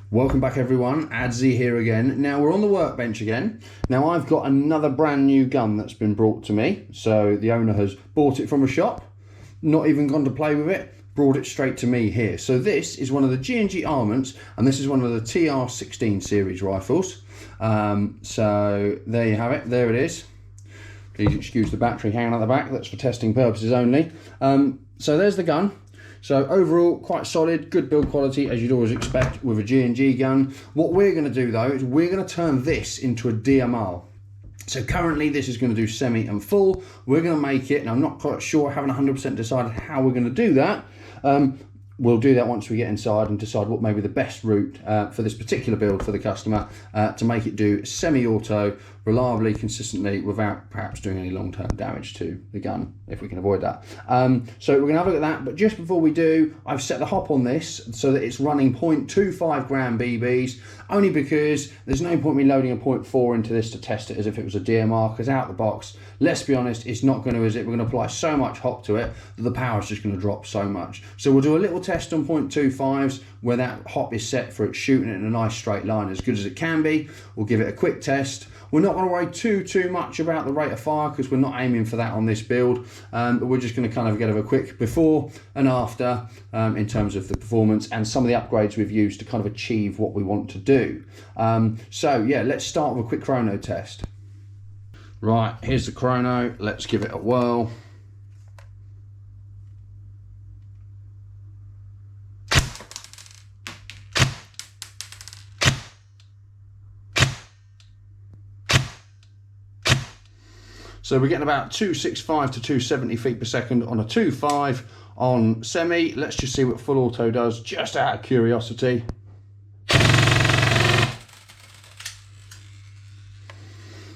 Welcome back everyone, Adzi here again. Now we're on the workbench again. Now I've got another brand new gun that's been brought to me. So the owner has bought it from a shop, not even gone to play with it, brought it straight to me here. So this is one of the G&G Armaments, and this is one of the TR16 series rifles. So there you have it, there it is. Please excuse the battery hanging out the back, that's for testing purposes only. So there's the gun. So overall, quite solid, good build quality, as you'd always expect with a G&G gun. What we're going to do though, is we're going to turn this into a DMR. So currently this is going to do semi and full. We're going to make it, and I'm not quite sure, I haven't 100% decided how we're going to do that. We'll do that once we get inside and decide what may be the best route for this particular build for the customer to make it do semi-auto, reliably, consistently, without perhaps doing any long-term damage to the gun, if we can avoid that. So we're going to have a look at that, but just before we do, I've set the hop on this so that it's running 0.25 gram BBs, only because there's no point me loading a 0.4 into this to test it as if it was a DMR, because out the box, let's be honest, it's not going to, is it? We're going to apply so much hop to it that the power is just going to drop so much. So we'll do a little test on 0.25s where that hop is set for it shooting it in a nice straight line as good as it can be. We'll give it a quick test. We're not going to worry too much about the rate of fire because we're not aiming for that on this build, but we're just going to kind of get a quick before and after in terms of the performance and some of the upgrades we've used to kind of achieve what we want to do. So yeah, let's start with a quick chrono test. Right, here's the chrono, let's give it a whirl. So we're getting about 265 to 270 feet per second on a 2.5 on semi. Let's just see what full auto does, just out of curiosity.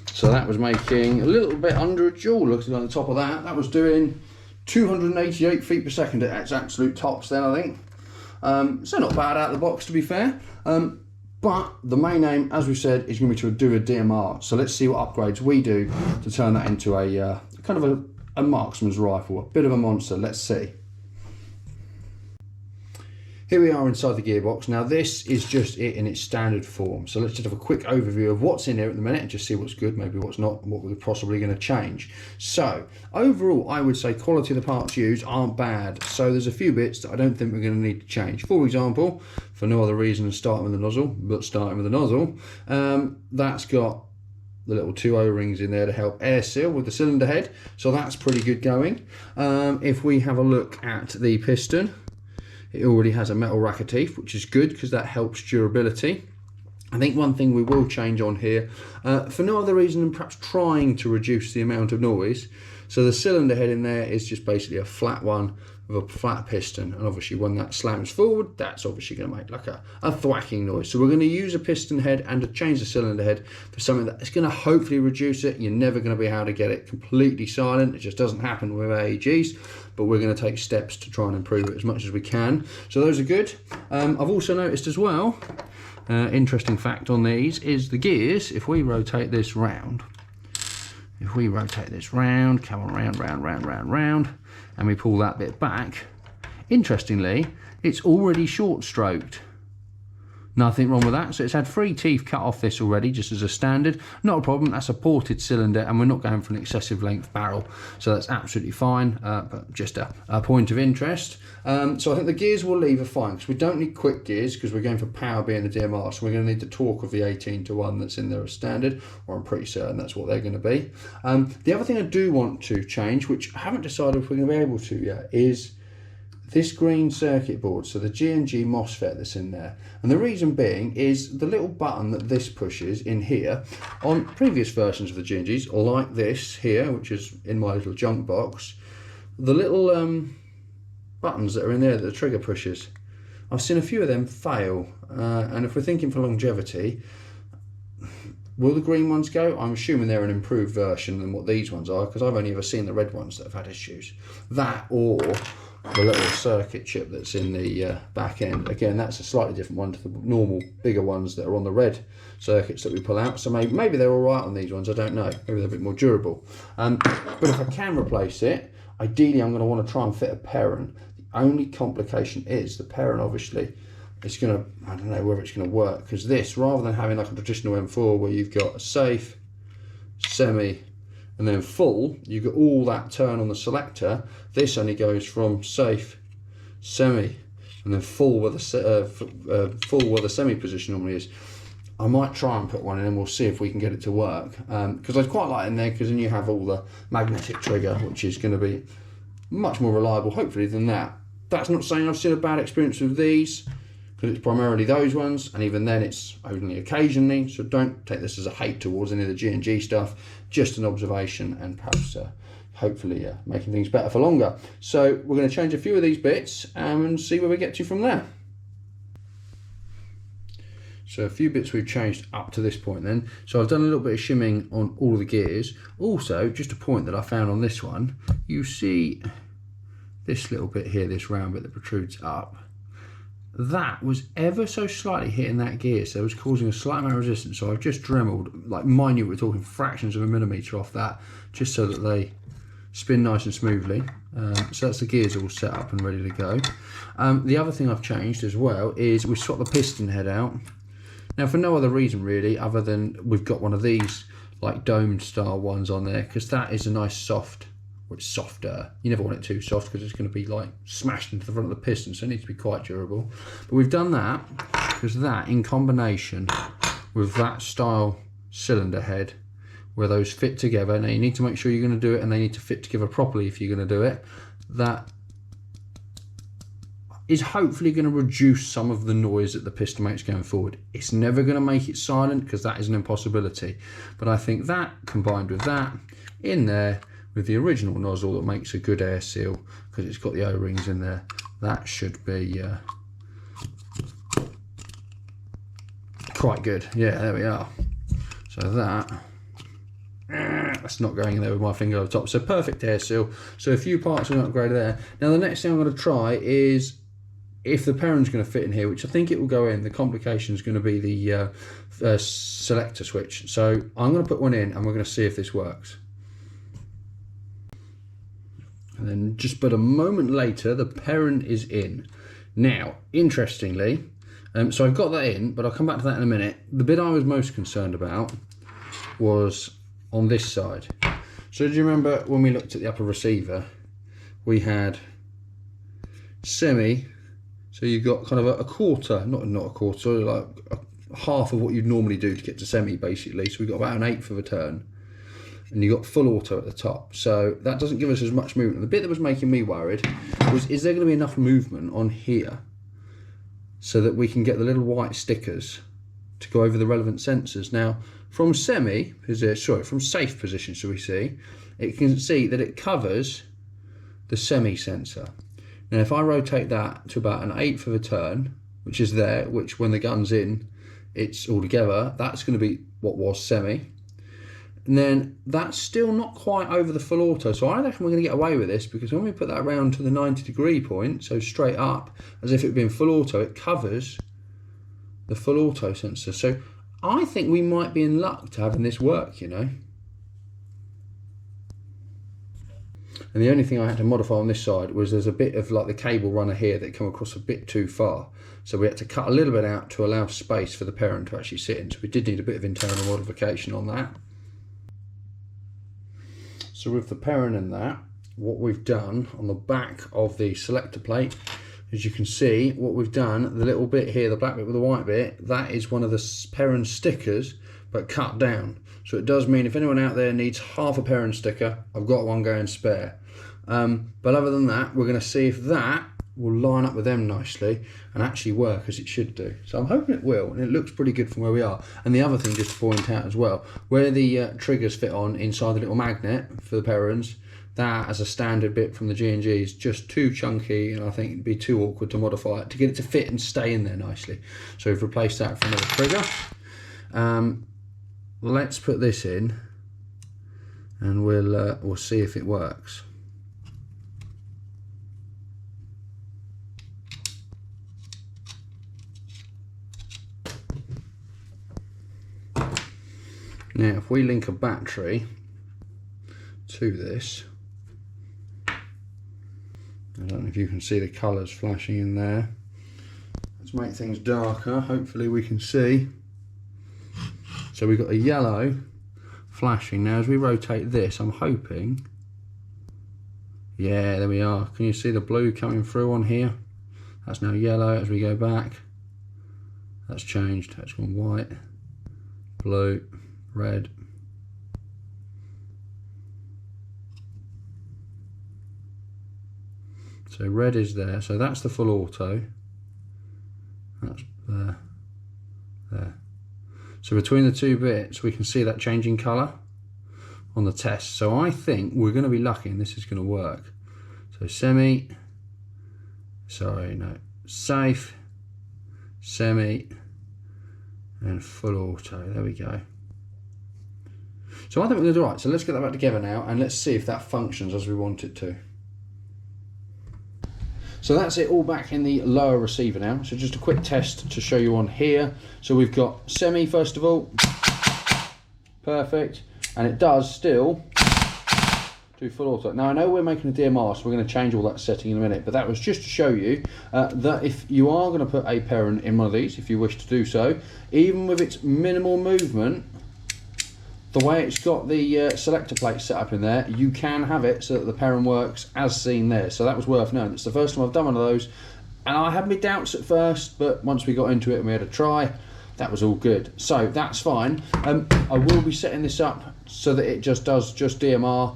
So that was making a little bit under a joule, looking at the top of that. That was doing 288 feet per second at its absolute tops then, I think. So not bad out of the box, to be fair. But the main aim, as we said, is going to be to do a DMR. So let's see what upgrades we do to turn that into a kind of a marksman's rifle, a bit of a monster. Let's see. Here we are inside the gearbox. Now this is just it in its standard form. So let's just have a quick overview of what's in here at the minute and just see what's good, maybe what's not, and what we're possibly going to change. So overall, I would say quality of the parts used aren't bad. So there's a few bits that I don't think we're going to need to change. For example, for no other reason than starting with the nozzle, but starting with the nozzle, that's got the little two O-rings in there to help air seal with the cylinder head. So that's pretty good going. If we have a look at the piston, it already has a metal rack of teeth, which is good because that helps durability. I think one thing we will change on here, for no other reason than perhaps trying to reduce the amount of noise. So the cylinder head in there is just basically a flat one with a flat piston, and obviously when that slams forward, that's obviously going to make like a thwacking noise. So we're going to use a piston head and to change the cylinder head for something that's going to hopefully reduce it. You're never going to be able to get it completely silent. It just doesn't happen with AEGs, but we're going to take steps to try and improve it as much as we can. So those are good. I've also noticed as well, interesting fact on these is the gears. If we rotate this round, come on, round, and we pull that bit back, interestingly, it's already short stroked. Nothing wrong with that. So it's had 3 teeth cut off this already, just as a standard. Not a problem, that's a ported cylinder, and we're not going for an excessive length barrel. So that's absolutely fine, but just a point of interest. So I think the gears we'll leave are fine, because we don't need quick gears, because we're going for power being the DMR, so we're going to need the torque of the 18:1 that's in there as standard, or I'm pretty certain that's what they're going to be. The other thing I do want to change, which I haven't decided if we're going to be able to yet, is this green circuit board, so the G&G MOSFET that's in there. And the reason being is the little button that this pushes in here, on previous versions of the G&Gs, like this here, which is in my little junk box, the little buttons that are in there that the trigger pushes, I've seen a few of them fail. And if we're thinking for longevity, will the green ones go? I'm assuming they're an improved version than what these ones are, because I've only ever seen the red ones that have had issues. That, or the little circuit chip that's in the back end. Again, that's a slightly different one to the normal bigger ones that are on the red circuits that we pull out. So maybe they're all right on these ones, I don't know. Maybe they're a bit more durable. But if I can replace it, ideally I'm going to want to try and fit a parent. The only complication is the parent obviously it's gonna, I don't know whether it's gonna work, because this, rather than having like a traditional M4 where you've got a safe, semi, and then full, you've got all that turn on the selector. This only goes from safe, semi, and then full where the semi position normally is. I might try and put one in and we'll see if we can get it to work, because I'd quite like it in there, because then you have all the magnetic trigger, which is going to be much more reliable hopefully than that. That's not saying I've seen a bad experience with these, because it's primarily those ones, and even then it's only occasionally, so don't take this as a hate towards any of the G&G stuff, just an observation, and perhaps hopefully making things better for longer. So we're going to change a few of these bits and see where we get to from there. So a few bits we've changed up to this point then. So I've done a little bit of shimming on all of the gears. Also, just a point that I found on this one, you see this little bit here, this round bit that protrudes up. That was ever so slightly hitting that gear, so it was causing a slight amount of resistance. So I've just dremeled, like minute, we're talking fractions of a millimetre off that, just so that they spin nice and smoothly. So that's the gears all set up and ready to go. The other thing I've changed as well is we swapped the piston head out. Now for no other reason really, other than we've got one of these like domed style ones on there, because that is a nice soft, or it's softer. You never want it too soft because it's going to be like smashed into the front of the piston, so it needs to be quite durable. But we've done that because that, in combination with that style cylinder head, where those fit together, now you need to make sure you're going to do it and they need to fit together properly if you're going to do it, that is hopefully going to reduce some of the noise that the piston makes going forward. It's never going to make it silent, because that is an impossibility, but I think that combined with that in there with the original nozzle that makes a good air seal, because it's got the O-rings in there, that should be quite good. Yeah, there we are. So that's not going in there with my finger over the top. So perfect air seal. So a few parts are an upgrade there. Now the next thing I'm going to try is, if the Perrin's going to fit in here, which I think it will go in, the complication is going to be the selector switch. So I'm going to put one in and we're going to see if this works. And then just but a moment later, the Perrin is in. Now, interestingly, so I've got that in, but I'll come back to that in a minute. The bit I was most concerned about was on this side. So do you remember when we looked at the upper receiver, we had semi, so you've got kind of a quarter, not a quarter, like half of what you'd normally do to get to semi basically. So we've got about an eighth of a turn, and you've got full auto at the top. So that doesn't give us as much movement. And the bit that was making me worried was, is there going to be enough movement on here so that we can get the little white stickers to go over the relevant sensors? Now, from semi, from safe position, shall we see, it can see that it covers the semi sensor. Now, if I rotate that to about an eighth of a turn, which is there, which when the gun's in, it's all together, that's going to be what was semi. And then that's still not quite over the full auto. So I reckon we're going to get away with this, because when we put that around to the 90-degree point, so straight up, as if it had been full auto, it covers the full auto sensor. So I think we might be in luck to having this work, you know. And the only thing I had to modify on this side was there's a bit of like the cable runner here that come across a bit too far. So we had to cut a little bit out to allow space for the Perrin to actually sit in. So we did need a bit of internal modification on that. So with the Perrin and that, what we've done on the back of the selector plate, as you can see, what we've done, the little bit here, the black bit with the white bit, that is one of the Perrin stickers, but cut down. So it does mean if anyone out there needs half a Perrin sticker, I've got one going spare. But other than that, we're going to see if that will line up with them nicely and actually work as it should do. So I'm hoping it will, and it looks pretty good from where we are. And the other thing, just to point out as well, where the triggers fit on inside the little magnet for the Perrins, that as a standard bit from the G&G is just too chunky, and I think it'd be too awkward to modify it to get it to fit and stay in there nicely. So we've replaced that for another trigger. Let's put this in and we'll see if it works. Now, if we link a battery to this, I don't know if you can see the colours flashing in there. As Let's make things darker. Hopefully we can see. So we've got a yellow flashing. Now as we rotate this, I'm hoping, yeah, there we are. Can you see the blue coming through on here? That's now yellow. As we go back, that's changed. That's gone white, blue, red. So red is there. So that's the full auto. That's there, there. So between the two bits, we can see that changing colour on the test. So I think we're going to be lucky and this is going to work. So semi, sorry, no, safe, semi, and full auto. There we go. So I think we're going to do right. So let's get that back together now and let's see if that functions as we want it to. So that's it all back in the lower receiver now. So just a quick test to show you on here. So we've got semi first of all, perfect, and it does still do full auto. Now I know we're making a DMR, so we're going to change all that setting in a minute, but that was just to show you that if you are going to put a parent in one of these, if you wish to do so, even with its minimal movement, the way it's got the selector plate set up in there, you can have it so that the parent works as seen there. So that was worth knowing. It's the first time I've done one of those, and I had my doubts at first, but once we got into it and we had a try, that was all good. So that's fine. I will be setting this up so that it just does DMR,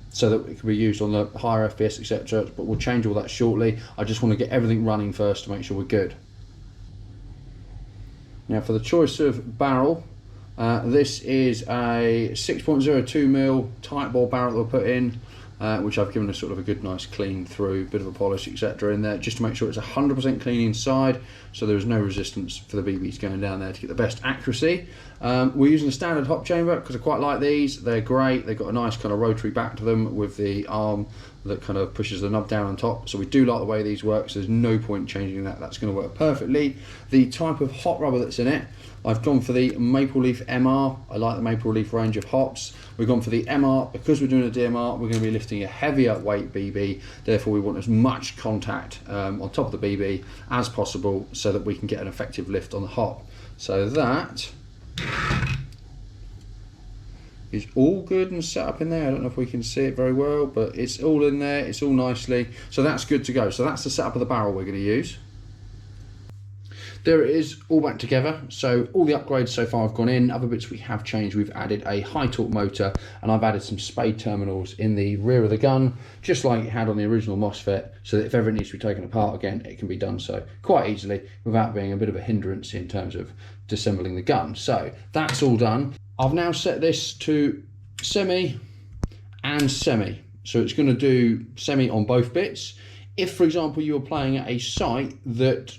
so that it can be used on the higher FPS, etc. But we'll change all that shortly. I just want to get everything running first to make sure we're good. Now for the choice of barrel, this is a 6.02mm tight bore barrel that we'll put in, which I've given a sort of a good nice clean through, bit of a polish etc. in there, just to make sure it's 100% clean inside, so there is no resistance for the BBs going down there to get the best accuracy. We're using a standard hop chamber because I quite like these. They're great. They've got a nice kind of rotary back to them with the arm that kind of pushes the knob down on top. So we do like the way these work, so there's no point changing that. That's going to work perfectly. The type of hot rubber that's in it, I've gone for the Maple Leaf MR. I like the Maple Leaf range of hops. We've gone for the MR because we're doing a DMR. We're going to be lifting a heavier weight BB. Therefore, we want as much contact on top of the BB as possible so that we can get an effective lift on the hop. So that is all good and set up in there. I don't know if we can see it very well, but it's all in there. It's all nicely. So that's good to go. So that's the setup of the barrel we're going to use. There it is, all back together. So all the upgrades so far have gone in. Other bits we have changed. We've added a high torque motor, and I've added some spade terminals in the rear of the gun, just like it had on the original MOSFET, so that if ever it needs to be taken apart again, it can be done so quite easily without being a bit of a hindrance in terms of disassembling the gun. So that's all done. I've now set this to semi and semi. So it's going to do semi on both bits. If, for example, you were playing at a site that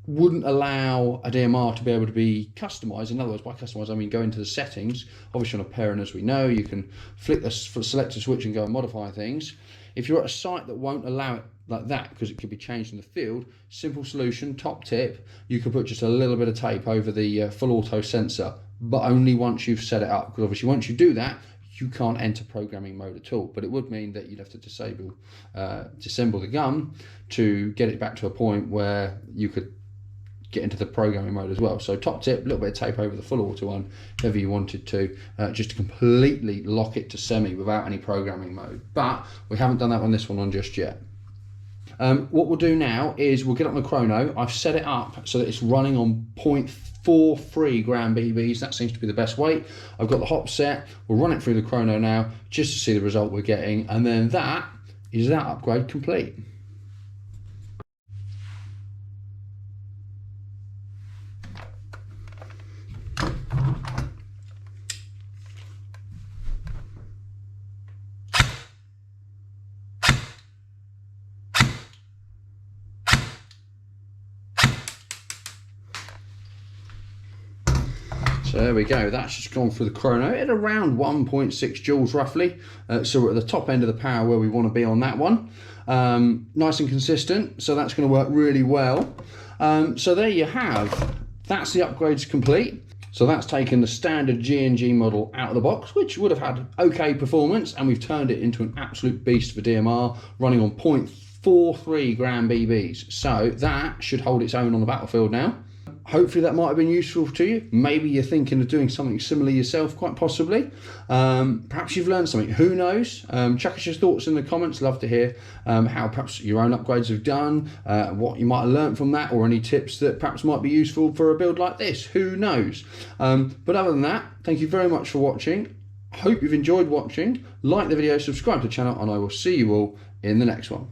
wouldn't allow a DMR to be able to be customized. In other words, by customized, I mean go into the settings. Obviously on a parent, as we know, you can flick the selector switch and go and modify things. If you're at a site that won't allow it like that, because it could be changed in the field, simple solution, top tip, you can put just a little bit of tape over the full auto sensor, but only once you've set it up, because obviously once you do that, you can't enter programming mode at all. But it would mean that you'd have to disassemble the gun to get it back to a point where you could get into the programming mode as well. So top tip, a little bit of tape over the full auto one, if ever you wanted to, just to completely lock it to semi without any programming mode. But we haven't done that on this one on just yet. What we'll do now is we'll get on the chrono. I've set it up so that it's running on 0.43 gram BBs. That seems to be the best weight. I've got the hop set. We'll run it through the chrono now just to see the result we're getting, and then that is that upgrade complete. So there we go, that's just gone through the chrono at around 1.6 joules roughly. So we're at the top end of the power where we want to be on that one. Nice and consistent, so that's going to work really well. So there you have, that's the upgrades complete. So that's taken the standard G&G model out of the box, which would have had okay performance, and we've turned it into an absolute beast for DMR, running on 0.43 4.3 gram BBs. So that should hold its own on the battlefield now. Hopefully that might have been useful to you. Maybe you're thinking of doing something similar yourself, quite possibly. Perhaps you've learned something, who knows? Chuck us your thoughts in the comments. Love to hear how perhaps your own upgrades have done, what you might have learned from that, or any tips that perhaps might be useful for a build like this, who knows? But other than that, thank you very much for watching. Hope you've enjoyed watching. Like the video, subscribe to the channel, and I will see you all in the next one.